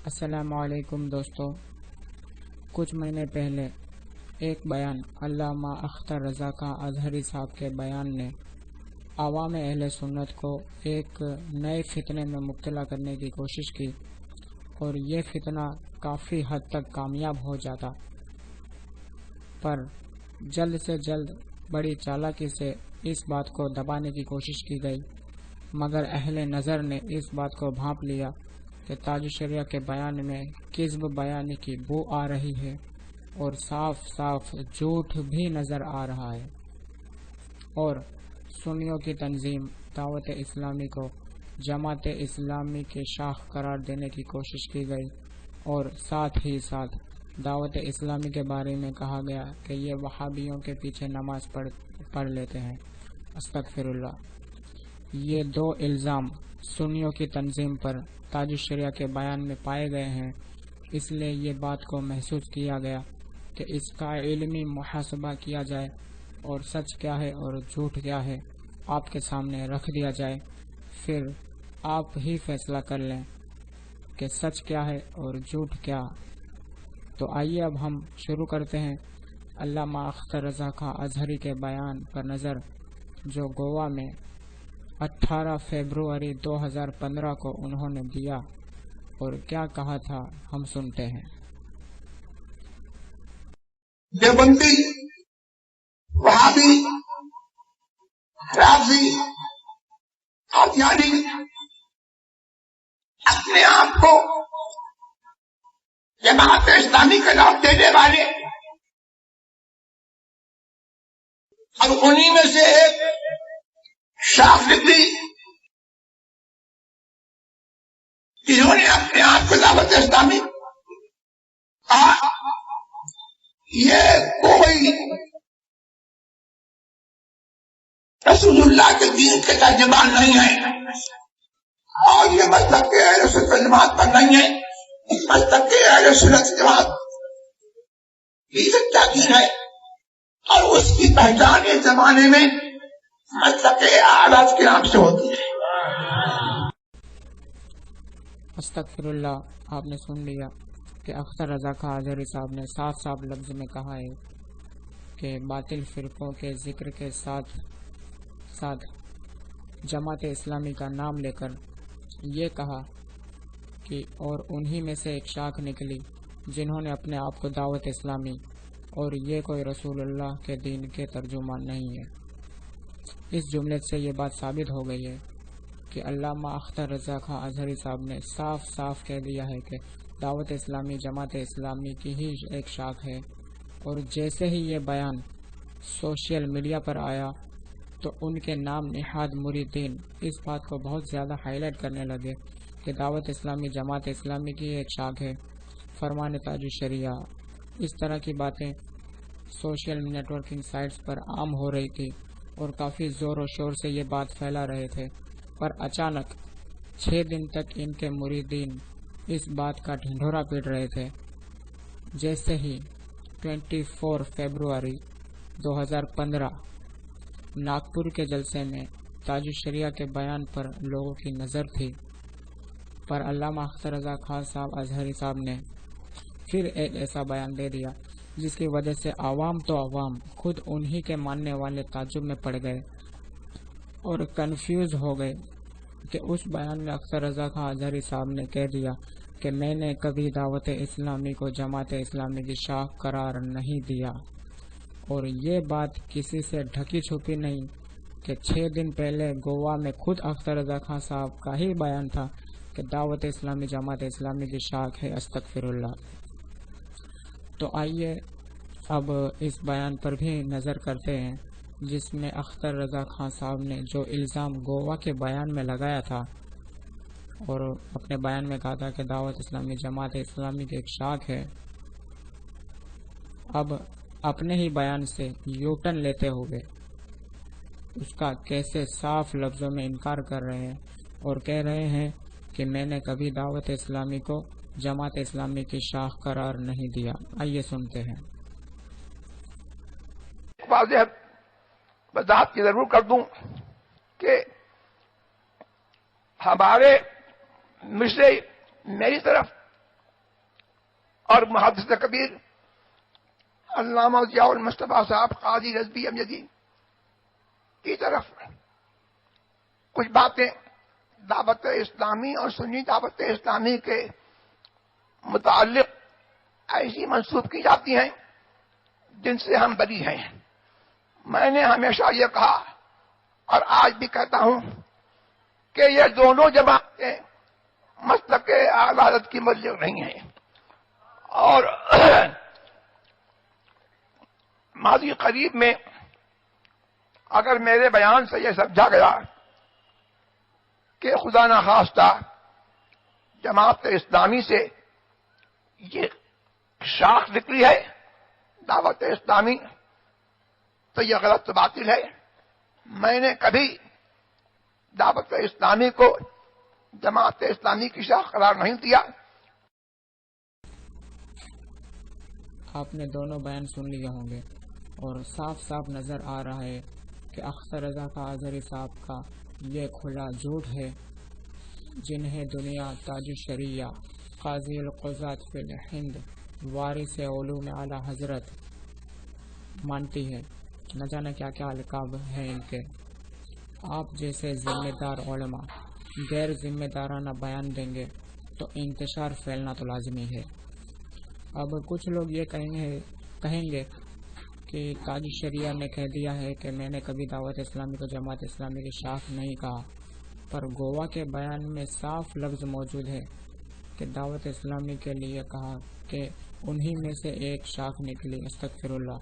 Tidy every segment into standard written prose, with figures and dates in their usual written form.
السلام علیکم دوستو، کچھ مہینے پہلے ایک بیان علامہ اختر رضا خان اظہری صاحب کے بیان نے عوام اہل سنت کو ایک نئے فتنے میں مبتلا کرنے کی کوشش کی اور یہ فتنہ کافی حد تک کامیاب ہو جاتا، پر جلد سے جلد بڑی چالاکی سے اس بات کو دبانے کی کوشش کی گئی، مگر اہل نظر نے اس بات کو بھانپ لیا کہ تاج الشریعہ کے بیان میں کذب بیانی کی بو آ رہی ہے اور صاف صاف جھوٹ بھی نظر آ رہا ہے، اور سنیوں کی تنظیم دعوت اسلامی کو جماعت اسلامی کے شاخ قرار دینے کی کوشش کی گئی، اور ساتھ ہی ساتھ دعوت اسلامی کے بارے میں کہا گیا کہ یہ وہابیوں کے پیچھے نماز پڑھ لیتے ہیں۔ استغفر اللہ۔ یہ دو الزام سنیوں کی تنظیم پر تاج الشریعہ کے بیان میں پائے گئے ہیں، اس لیے یہ بات کو محسوس کیا گیا کہ اس کا علمی محاسبہ کیا جائے اور سچ کیا ہے اور جھوٹ کیا ہے آپ کے سامنے رکھ دیا جائے، پھر آپ ہی فیصلہ کر لیں کہ سچ کیا ہے اور جھوٹ کیا۔ تو آئیے اب ہم شروع کرتے ہیں علامہ اختر رضا خان اظہری کے بیان پر نظر، جو گوا میں 18 فروری 2015 کو انہوں نے دیا، اور کیا کہا تھا ہم سنتے ہیں۔ دیوبندی، وہابی، رافضی، قادیانی اپنے آپ کو جماعت اسلامی کا نام دینے والے، اور انہی میں سے ایک شاخ نکلی جنہوں نے اپنے آپ کو دعوت اسلامی کہا، یہ کوئی رسول اللہ کے دین کے ترجمان نہیں ہے، اور یہ مسلک کے اہل سنت والجماعت پر نہیں ہے، مسلک کے اہل سنت والجماعت کی سچا دین ہے، اور اس کی پہچان اس زمانے میں مسلک اعراض کے نام سے ہوتی ہے۔ استغفر اللہ۔ آپ نے سن لیا کہ اختر رضا خان اظہری صاحب نے صاف صاف لفظ میں کہا ہے کہ باطل فرقوں کے ذکر کے ساتھ ساتھ جماعت اسلامی کا نام لے کر یہ کہا کہ اور انہی میں سے ایک شاخ نکلی جنہوں نے اپنے آپ کو دعوت اسلامی، اور یہ کوئی رسول اللہ کے دین کے ترجمان نہیں ہے۔ اس جملے سے یہ بات ثابت ہو گئی ہے کہ علامہ اختر رضا خان اظہری صاحب نے صاف صاف کہہ دیا ہے کہ دعوت اسلامی جماعت اسلامی کی ہی ایک شاخ ہے، اور جیسے ہی یہ بیان سوشل میڈیا پر آیا تو ان کے نام نہاد مریدین اس بات کو بہت زیادہ ہائی لائٹ کرنے لگے کہ دعوت اسلامی جماعت اسلامی کی ایک شاخ ہے، فرمان تاج الشریعہ۔ اس طرح کی باتیں سوشل نیٹ ورکنگ سائٹس پر عام ہو رہی تھی اور کافی زور و شور سے یہ بات پھیلا رہے تھے، پر اچانک 6 دن تک ان کے مریدین اس بات کا ڈھنڈورا پیٹ رہے تھے۔ جیسے ہی 24 فروری 2015 ناگپور کے جلسے میں تاج الشریعہ کے بیان پر لوگوں کی نظر تھی، پر علامہ اختر رضا خان صاحب اظہری صاحب نے پھر ایک ایسا بیان دے دیا جس کی وجہ سے عوام تو عوام، خود انہی کے ماننے والے تعجب میں پڑ گئے اور کنفیوز ہو گئے کہ اس بیان میں اختر رضا خان اظہری صاحب نے کہہ دیا کہ میں نے کبھی دعوت اسلامی کو جماعت اسلامی کی شاخ قرار نہیں دیا، اور یہ بات کسی سے ڈھکی چھپی نہیں کہ 6 دن پہلے گوا میں خود اختر رضا خان صاحب کا ہی بیان تھا کہ دعوت اسلامی جماعت اسلامی کی شاخ ہے۔ استغفر اللہ۔ تو آئیے اب اس بیان پر بھی نظر کرتے ہیں جس میں اختر رضا خان صاحب نے جو الزام گوا کے بیان میں لگایا تھا اور اپنے بیان میں کہا تھا کہ دعوت اسلامی جماعت اسلامی کی ایک شاخ ہے، اب اپنے ہی بیان سے یو ٹرن لیتے ہوئے اس کا کیسے صاف لفظوں میں انکار کر رہے ہیں اور کہہ رہے ہیں کہ میں نے کبھی دعوت اسلامی کو جماعت اسلامی کی شاخ قرار نہیں دیا۔ آئیے سنتے ہیں۔ واضح وضاحت کی ضرور کر دوں کہ ہمارے مجھے میری طرف اور محدث کبیر علامہ ضیاء المصطفیٰ صاحب قاضی رضوی امجدی کی طرف کچھ باتیں دعوت اسلامی اور سنی دعوت اسلامی کے متعلق ایسی منسوب کی جاتی ہیں جن سے ہم بری ہیں. میں نے ہمیشہ یہ کہا اور آج بھی کہتا ہوں کہ یہ دونوں جماعتیں مسلک اعلی حضرت کی مبلغ نہیں ہیں. اور ماضی قریب میں اگر میرے بیان سے یہ سمجھا گیا کہ خدا نخواستہ جماعت اسلامی سے یہ شاخ نکلی ہے دعوت اسلامی تو یہ غلط باطل ہے. میں نے کبھی دعوت اسلامی کو جماعت اسلامی کی شاخ قرار نہیں دیا. آپ نے دونوں بیان سن لیے ہوں گے اور صاف صاف نظر آ رہا ہے کہ اختر رضا خان اظہری صاحب کا یہ کھلا جھوٹ ہے جنہیں دنیا تاج الشریعہ قاضی القضات فی الہند وارث علوم اعلی حضرت مانتی ہے. نہ جانے کیا کیا القاب ہیں ان کے. آپ جیسے ذمہ دار علماء غیر ذمہ دارانہ بیان دیں گے تو انتشار پھیلنا تو لازمی ہے. اب کچھ لوگ یہ کہیں گے کہ تاج الشریعہ نے کہہ دیا ہے کہ میں نے کبھی دعوت اسلامی کو جماعت اسلامی کی شاخ نہیں کہا، پر گوا کے بیان میں صاف لفظ موجود ہے کہ دعوت اسلامی کے لیے کہا کہ انہی میں سے ایک شاخ نکلی. استغفر اللہ.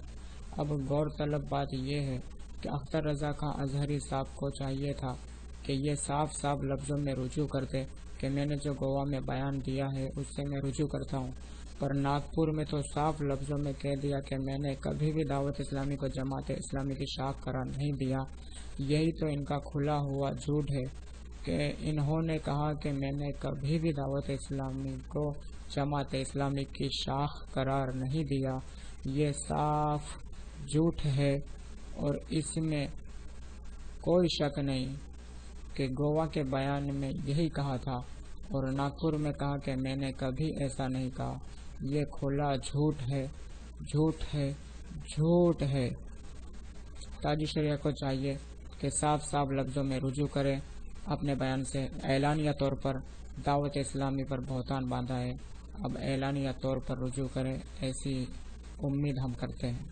اب غور طلب بات یہ ہے کہ اختر رضا خان اظہری صاحب کو چاہیے تھا کہ یہ صاف صاف لفظوں میں رجوع کرتے کہ میں نے جو گوا میں بیان دیا ہے اس سے میں رجوع کرتا ہوں، پر ناگپور میں تو صاف لفظوں میں کہہ دیا کہ میں نے کبھی بھی دعوت اسلامی کو جماعت اسلامی کی شاخ قرار نہیں دیا. یہی تو ان کا کھلا ہوا جھوٹ ہے کہ انہوں نے کہا کہ میں نے کبھی بھی دعوت اسلامی کو جماعت اسلامی کی شاخ قرار نہیں دیا. یہ صاف جھوٹ ہے اور اس میں کوئی شک نہیں کہ گوا کے بیان میں یہی کہا تھا اور ناگپور میں کہا کہ میں نے کبھی ایسا نہیں کہا. یہ کھلا جھوٹ ہے، جھوٹ ہے، جھوٹ ہے. تاج شریعہ کو چاہیے کہ صاف صاف لفظوں میں رجوع کرے اپنے بیان سے. اعلانیہ طور پر دعوت اسلامی پر بہتان باندھا ہے، اب اعلانیہ طور پر رجوع کرے، ایسی امید ہم کرتے ہیں.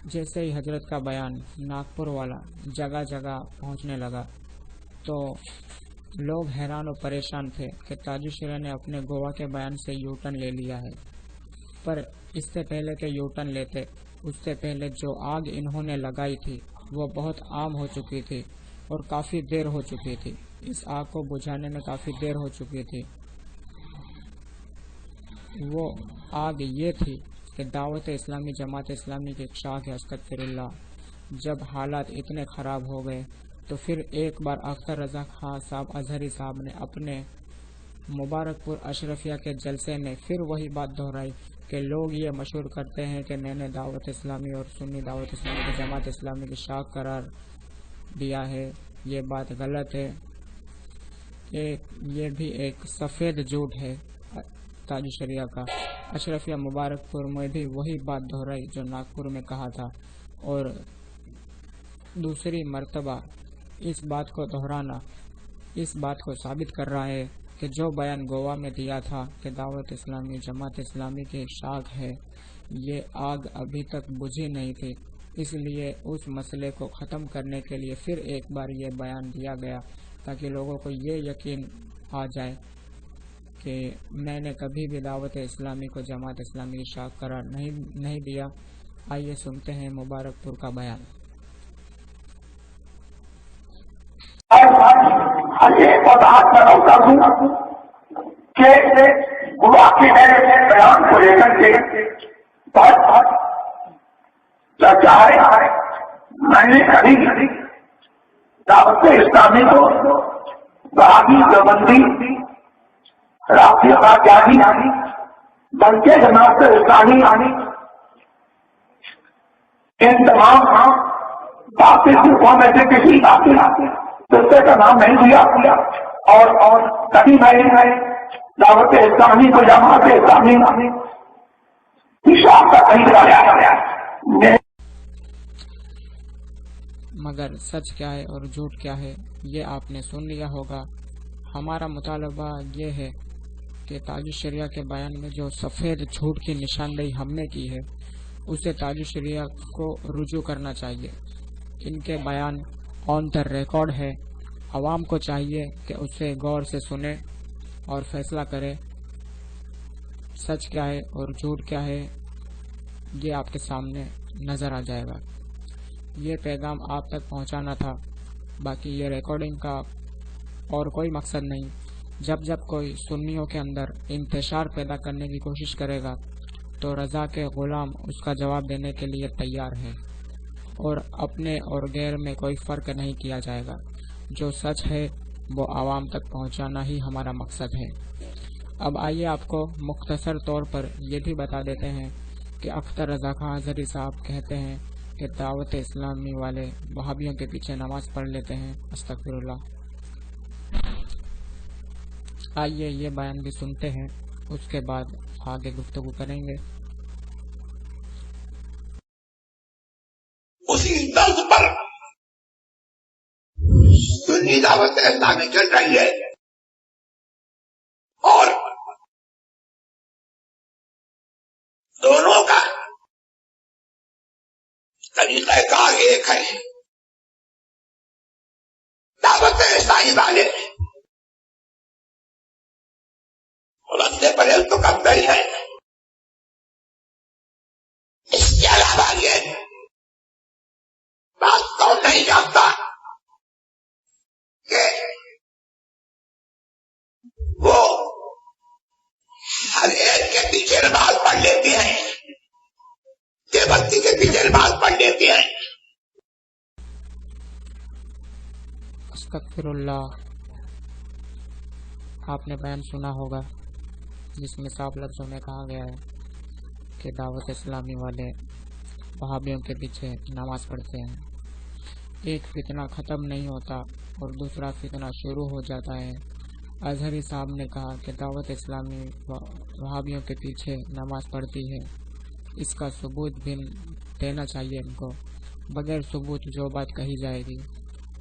جیسے ہی حضرت کا بیان ناگپور والا جگہ جگہ پہنچنے لگا تو لوگ حیران و پریشان تھے کہ تاج الشریعہ نے اپنے گوا کے بیان سے یو ٹرن لے لیا ہے. پر اس سے پہلے کہ یو ٹرن لیتے اس سے پہلے جو آگ انہوں نے لگائی تھی وہ بہت عام ہو چکی تھی اور کافی دیر ہو چکی تھی. اس آگ کو بجھانے میں کافی دیر ہو چکی تھی. وہ آگ یہ تھی کہ دعوت اسلامی جماعت اسلامی کی شاخ ہے. استغفر اللہ. جب حالات اتنے خراب ہو گئے تو پھر ایک بار اختر رضا خان صاحب اظہری صاحب نے اپنے مبارک پور اشرفیہ کے جلسے میں پھر وہی بات دہرائی کہ لوگ یہ مشہور کرتے ہیں کہ میں نے دعوت اسلامی اور سنی دعوت اسلامی کی جماعت اسلامی کی شاخ قرار دیا ہے. یہ بات غلط ہے. یہ بھی ایک سفید جھوٹ ہے تاج شریعہ کا. اشرفیہ مبارک پور میں بھی وہی بات دہرائی جو ناگپور میں کہا تھا اور دوسری مرتبہ اس بات کو دہرانا اس بات کو ثابت کر رہا ہے کہ جو بیان گوا میں دیا تھا کہ دعوت اسلامی جماعت اسلامی کی ایک شاخ ہے، یہ آگ ابھی تک بجھی نہیں تھی. اس لیے اس مسئلے کو ختم کرنے کے لیے پھر ایک بار یہ بیان دیا گیا تاکہ لوگوں کو یہ یقین آ جائے کہ میں نے کبھی بھی دعوت اسلامی کو جماعت اسلامی کی شاخ قرار نہیں دیا. آئیے سنتے ہیں مبارک پور کا بیان. بیان کو لے کر کے میں نے کبھی دعوت اسلامی کو وہابی دیوبندی رافضی قادیانی بلکہ جماعت اسلامی ان تمام باقی فرقوں میں سے کسی باقی دوسرے کا نام نہیں دیا اور کبھی میں دعوت اسلامی کو جماعت اسلامی پیشاب کا کہیں لایا. مگر سچ کیا ہے اور جھوٹ کیا ہے یہ آپ نے سن لیا ہوگا. ہمارا مطالبہ یہ ہے کہ تاج الشریعہ کے بیان میں جو سفید جھوٹ کی نشاندہی ہم نے کی ہے اسے تاج الشریعہ کو رجوع کرنا چاہیے. ان کے بیان آن دا ریکارڈ ہے. عوام کو چاہیے کہ اسے غور سے سنے اور فیصلہ کرے. سچ کیا ہے اور جھوٹ کیا ہے یہ آپ کے سامنے نظر آ جائے گا. یہ پیغام آپ تک پہنچانا تھا. باقی یہ ریکارڈنگ کا اور کوئی مقصد نہیں. جب کوئی سنیوں کے اندر انتشار پیدا کرنے کی کوشش کرے گا تو رضا کے غلام اس کا جواب دینے کے لیے تیار ہے اور اپنے اور غیر میں کوئی فرق نہیں کیا جائے گا. جو سچ ہے وہ عوام تک پہنچانا ہی ہمارا مقصد ہے. اب آئیے آپ کو مختصر طور پر یہ بھی بتا دیتے ہیں کہ اختر رضا خان اظہری صاحب کہتے ہیں کہ دعوت اسلامی والے وہابیوں کے پیچھے نماز پڑھ لیتے ہیں. استغفر اللہ. آئیے یہ بیان بھی سنتے ہیں, اس کے بعد آگے گفتگو کریں گے. اسی طرز پر سنی دعوت اسلامی چل رہی ہے اور دونوں کا طریقہ کار ایک ہے. دعوت اسلامی والے رد پرہیز تو کرتے ہی ہے. اس کے علاوہ یہ بات تو نہیں جانتا کہ وہ ہر ایک کے پیچھے نماز پڑھ لیتے ہیں, دیوبندی کے پیچھے نماز پڑھ لیتے ہیں. استغفر اللہ. آپ نے بیان سنا ہوگا جس میں صاف لفظوں میں کہا گیا ہے کہ دعوت اسلامی والے وہابیوں کے پیچھے نماز پڑھتے ہیں. ایک فتنہ ختم نہیں ہوتا اور دوسرا فتنہ شروع ہو جاتا ہے. اظہری صاحب نے کہا کہ دعوت اسلامی وہابیوں کے پیچھے نماز پڑھتی ہے. اس کا ثبوت بھی دینا چاہیے ان کو. بغیر ثبوت جو بات کہی جائے گی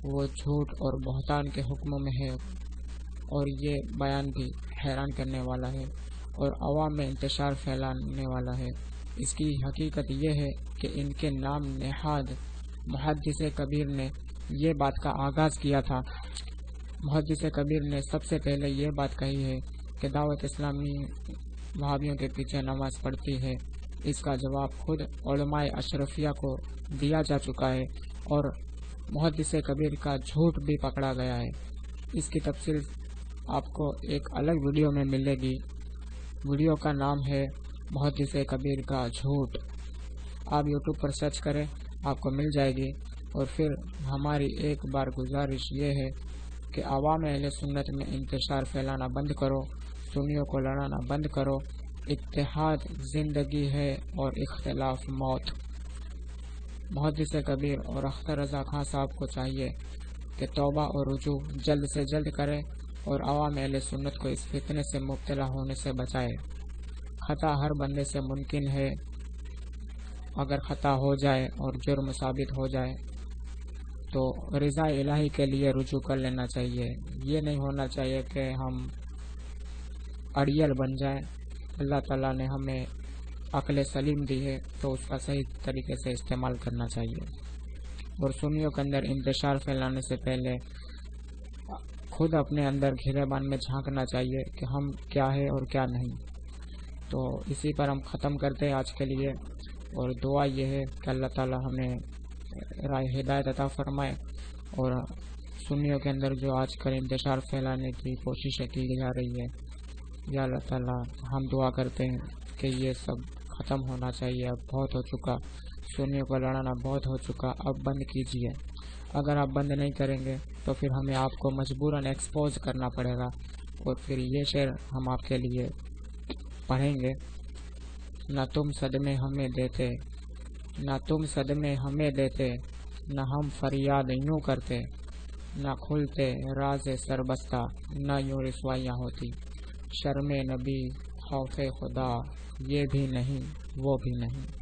وہ جھوٹ اور بہتان کے حکموں میں ہے اور یہ بیان بھی حیران کرنے والا ہے اور عوام میں انتشار پھیلانے والا ہے. اس کی حقیقت یہ ہے کہ ان کے نام نہاد محدث کبیر نے یہ بات کا آغاز کیا تھا. محدث کبیر نے سب سے پہلے یہ بات کہی ہے کہ دعوت اسلامی وہابیوں کے پیچھے نماز پڑھتی ہے. اس کا جواب خود علماء اشرفیہ کو دیا جا چکا ہے اور محدث کبیر کا جھوٹ بھی پکڑا گیا ہے. اس کی تفصیل آپ کو ایک الگ ویڈیو میں ملے گی. ویڈیو کا نام ہے محدث کبیر کا جھوٹ. آپ یوٹیوب پر سرچ کریں, آپ کو مل جائے گی. اور پھر ہماری ایک بار گزارش یہ ہے کہ عوام اہل سنت میں انتشار پھیلانا بند کرو, سنیوں کو لڑانا بند کرو. اتحاد زندگی ہے اور اختلاف موت. محدث کبیر اور اختر رضا خان صاحب کو چاہیے کہ توبہ اور رجوع جلد سے جلد کرے اور عوام اہل سنت کو اس فتنے سے مبتلا ہونے سے بچائے. خطا ہر بندے سے ممکن ہے. اگر خطا ہو جائے اور جرم ثابت ہو جائے تو رضا الہی کے لیے رجوع کر لینا چاہیے. یہ نہیں ہونا چاہیے کہ ہم اڑیل بن جائیں. اللہ تعالیٰ نے ہمیں عقل سلیم دی ہے تو اس کا صحیح طریقے سے استعمال کرنا چاہیے. اور سنیوں کے اندر انتشار پھیلانے سے پہلے خود اپنے اندر گھیرے بان میں جھانکنا چاہیے کہ ہم کیا ہے اور کیا نہیں. تو اسی پر ہم ختم کرتے ہیں آج کے لیے, اور دعا یہ ہے کہ اللہ تعالیٰ ہمیں ہدایت عطا فرمائے. اور سنیوں کے اندر جو آج کل انتشار پھیلانے کی کوششیں کی جا رہی ہے, یا اللہ تعالیٰ ہم دعا کرتے ہیں کہ یہ سب ختم ہونا چاہیے. اب بہت ہو چکا, سنیوں کو لڑانا بہت ہو چکا, اب بند کیجیے. اگر آپ بند نہیں کریں گے تو پھر ہمیں آپ کو مجبوراً ایکسپوز کرنا پڑے گا. اور پھر یہ شعر ہم آپ کے لیے پڑھیں گے. نہ تم صدمے ہمیں دیتے, نہ تم صدمے ہمیں دیتے, نہ ہم فریاد یوں کرتے, نہ کھلتے راز سربستہ، نہ یوں رسوائیاں ہوتی۔ شرم نبی خوف خدا، یہ بھی نہیں وہ بھی نہیں۔